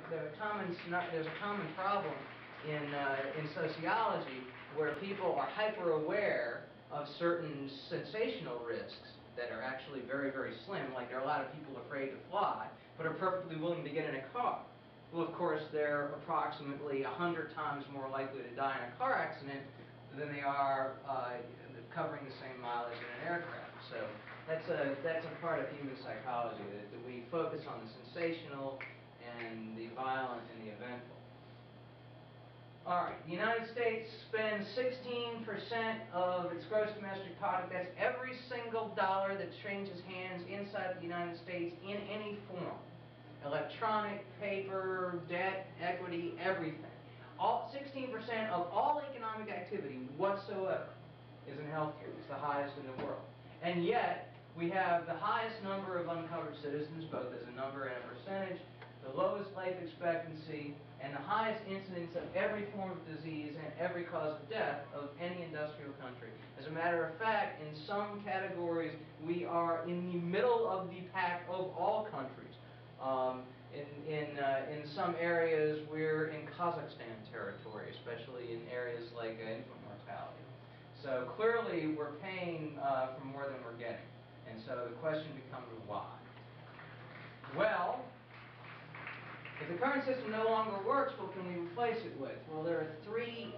there's a common problem in sociology where people are hyper aware of certain sensational risks that are actually very, very slim. Like there are a lot of people afraid to fly, but are perfectly willing to get in a car. Well, of course, they're approximately 100 times more likely to die in a car accident than they are covering the same mileage in an aircraft. So that's a part of human psychology, that we focus on the sensational and the violent and the eventful. All right, the United States spends 16% of its gross domestic product. That's every single dollar that changes hands inside the United States in any form. Electronic, paper, debt, equity, everything. 16% of all economic activity whatsoever is in healthcare. It's the highest in the world. And yet, we have the highest number of uncovered citizens, both as a number and a percentage, the lowest life expectancy, and the highest incidence of every form of disease and every cause of death of any industrial country. As a matter of fact, in some categories, we are in the middle of the pack of all countries. In some areas, we're in Kazakhstan territory, especially in areas like infant mortality. So clearly, we're paying for more than we're getting. And so the question becomes why? Well, if the current system no longer works, what can we replace it with? Well, there are three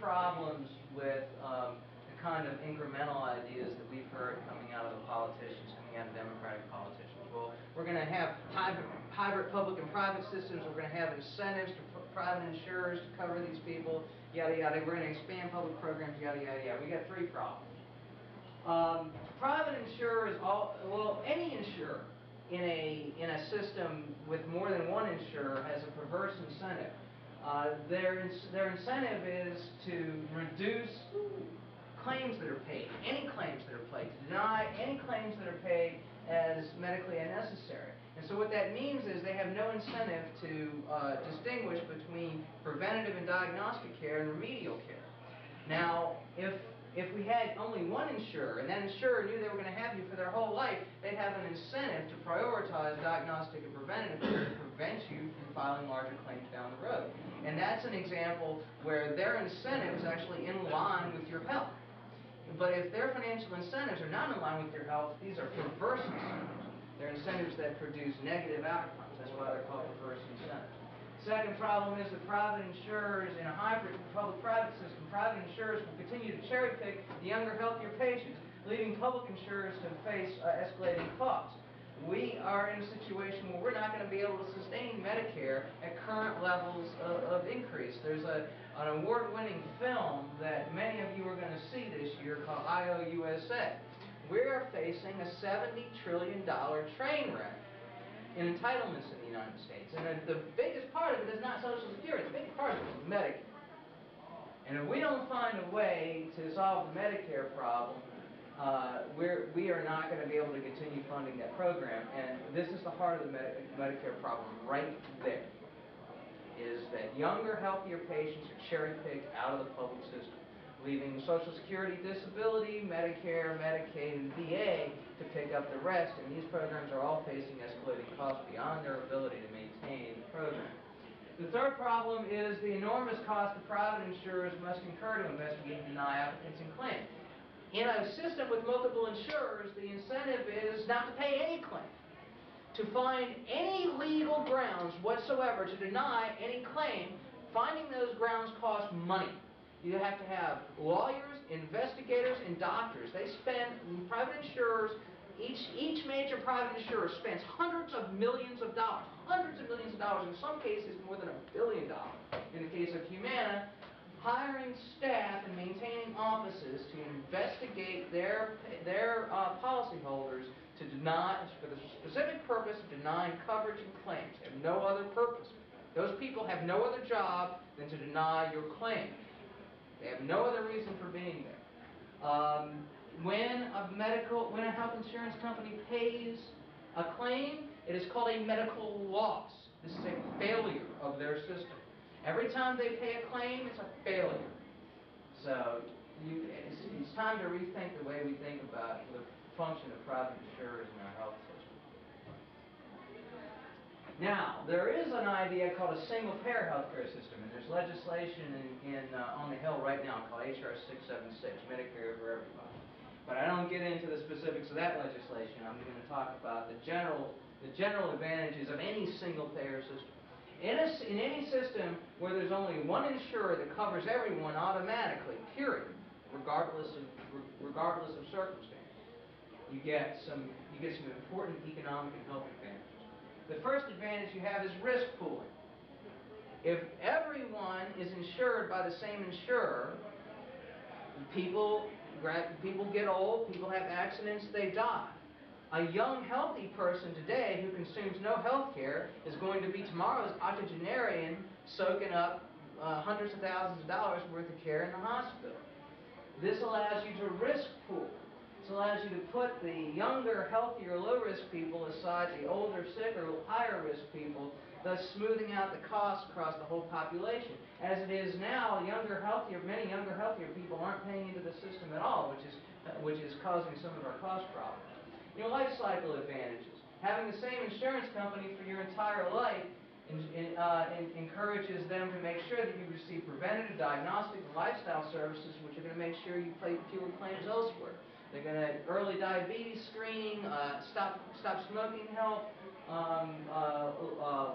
problems with the kind of incremental ideas that we've heard coming out of the politicians, coming out of Democratic politicians. Well, we're going to have hybrid public and private systems. We're going to have incentives to private insurers to cover these people, yada yada. We're going to expand public programs, yada yada yada. We got three problems. Private insurers, any insurer in a system with more than one insurer has a perverse incentive. Their incentive is to reduce claims that are paid, any claims that are paid, to deny any claims that are paid as medically unnecessary. And so what that means is they have no incentive to distinguish between preventative and diagnostic care and remedial care. Now, if we had only one insurer, and that insurer knew they were going to have you for their whole life, they'd have an incentive to prioritize diagnostic and preventative care to prevent you from filing larger claims down the road. And that's an example where their incentive is actually in line with your health. But if their financial incentives are not in line with your health, these are perverse incentives. They're incentives that produce negative outcomes. That's why they're called perverse incentives. Second problem is that private insurers in a hybrid public-private system, private insurers will continue to cherry-pick the younger, healthier patients, leaving public insurers to face escalating costs. We are in a situation where we're not going to be able to sustain Medicare at current levels of increase. There's an award-winning film that many of you are going to see this year called IOUSA. We're facing a $70 trillion train wreck in entitlements in the United States. And the biggest part of it is not Social Security. The biggest part of it is Medicare. And if we don't find a way to solve the Medicare problem, we are not going to be able to continue funding that program. And this is the heart of the Medicare problem right there, is that younger, healthier patients are cherry-picked out of the public system, leaving Social Security, disability, Medicare, Medicaid, and VA to pick up the rest, and these programs are all facing escalating costs beyond their ability to maintain the program. The third problem is the enormous cost that private insurers must incur to investigate and deny applicants and claims. In a system with multiple insurers, the incentive is not to pay any claim, to find any legal grounds whatsoever to deny any claim. Finding those grounds costs money. You have to have lawyers, investigators, and doctors. They spend, private insurers, each major private insurer spends hundreds of millions of dollars, in some cases more than $1 billion. In the case of Humana, hiring staff and maintaining offices to investigate their policyholders to deny, for the specific purpose of denying coverage and claims. They have no other purpose. Those people have no other job than to deny your claim. They have no other reason for being there. When a health insurance company pays a claim, it is called a medical loss. This is a failure of their system. Every time they pay a claim, it's a failure. So it's time to rethink the way we think about the function of private insurers in our health system. Now, there is an idea called a single-payer healthcare system, and there's legislation on the Hill right now called H.R. 676, Medicare for everybody. But I don't get into the specifics of that legislation. I'm going to talk about the general advantages of any single-payer system. In any system where there's only one insurer that covers everyone automatically, period, regardless of circumstance, you get some important economic and health advantages. The first advantage you have is risk pooling. If everyone is insured by the same insurer, people get old, people have accidents, they die. A young, healthy person today who consumes no health care is going to be tomorrow's octogenarian soaking up hundreds of thousands of dollars worth of care in the hospital. This allows you to risk pool. This allows you to put the younger, healthier, low-risk people aside the older, sicker, higher-risk people, thus smoothing out the costs across the whole population. As it is now, many younger, healthier people aren't paying into the system at all, which is causing some of our cost problems. Life cycle advantages. Having the same insurance company for your entire life encourages them to make sure that you receive preventative, diagnostic, and lifestyle services, which are going to make sure you pay fewer claims elsewhere. They're going to early diabetes screening, stop smoking help,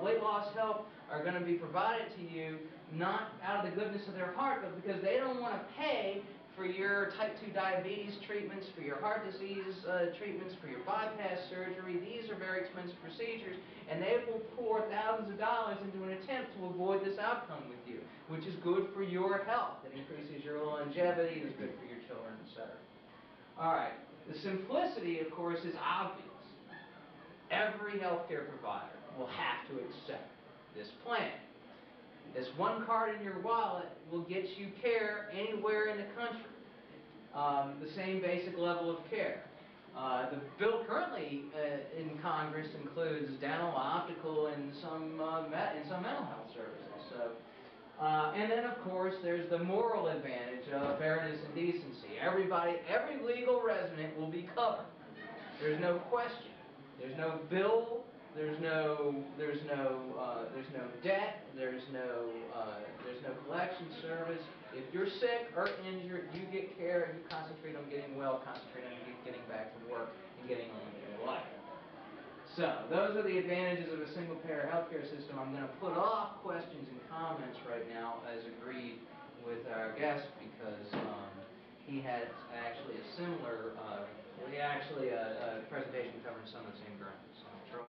weight loss help are going to be provided to you, not out of the goodness of their heart, but because they don't want to pay for your type 2 diabetes treatments, for your heart disease treatments, for your bypass surgery. These are very expensive procedures, and they will pour thousands of dollars into an attempt to avoid this outcome with you, which is good for your health. It increases your longevity, it's good for your children, etc. All right, the simplicity, of course, is obvious. Every healthcare provider will have to accept this plan. This one card in your wallet will get you care anywhere in the country. The same basic level of care. The bill currently in Congress includes dental, optical, and some mental health services. So, and then, of course, there's the moral advantage of fairness and decency. Every legal resident will be covered. There's no question. There's no bill. There's no debt. There's no collection service. If you're sick or injured, you get care and you concentrate on getting well, concentrate on getting back to work and getting on with your life. So those are the advantages of a single-payer healthcare system. I'm going to put off questions and comments right now, as agreed with our guest, because he had actually a similar, a presentation covering some of the same ground.